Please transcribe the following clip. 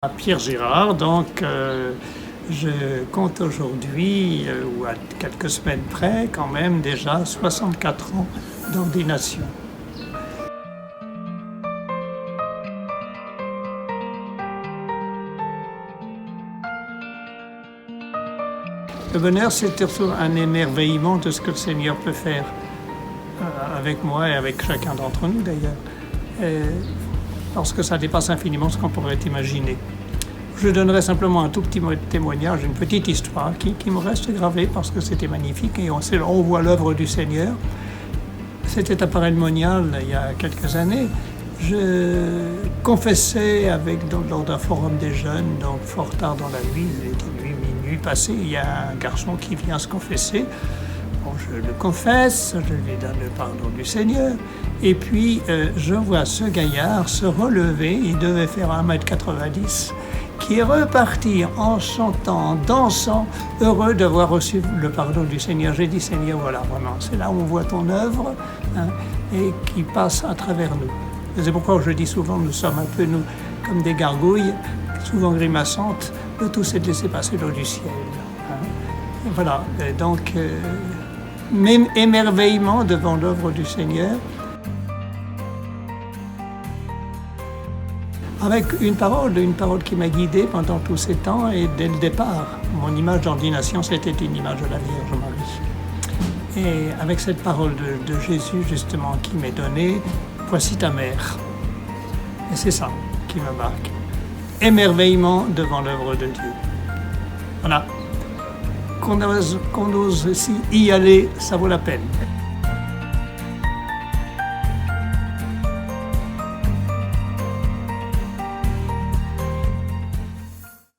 À Pierre Girard, donc je compte aujourd'hui, ou à quelques semaines près, quand même déjà 64 ans d'ordination. Le bonheur, c'est surtout un émerveillement de ce que le Seigneur peut faire avec moi et avec chacun d'entre nous d'ailleurs, parce que ça dépasse infiniment ce qu'on pourrait imaginer. Je donnerai simplement un tout petit témoignage, une petite histoire qui me reste gravée parce que c'était magnifique et on voit l'œuvre du Seigneur. C'était à Paray-le-Monial il y a quelques années. Je confessais lors d'un forum des jeunes, donc fort tard dans la nuit, il était minuit passé, il y a un garçon qui vient se confesser. Bon, je le confesse, je lui donne le pardon du Seigneur, et puis je vois ce gaillard se relever, il devait faire 1,90 m, qui est reparti en chantant, en dansant, heureux d'avoir reçu le pardon du Seigneur. J'ai dit, Seigneur, voilà, vraiment, c'est là où on voit ton œuvre, et qui passe à travers nous. Et c'est pourquoi je dis souvent, nous sommes un peu, nous, comme des gargouilles, souvent grimaçantes, le tout c'est de laisser passer l'eau du ciel. Et voilà, et donc, même émerveillement devant l'œuvre du Seigneur, avec une parole qui m'a guidé pendant tous ces temps et dès le départ. Mon image d'ordination, c'était une image de la Vierge Marie. Et avec cette parole de Jésus, justement, qui m'est donnée, voici ta mère. Et c'est ça qui me marque. Émerveillement devant l'œuvre de Dieu. Voilà. Qu'on ose aussi y aller, ça vaut la peine.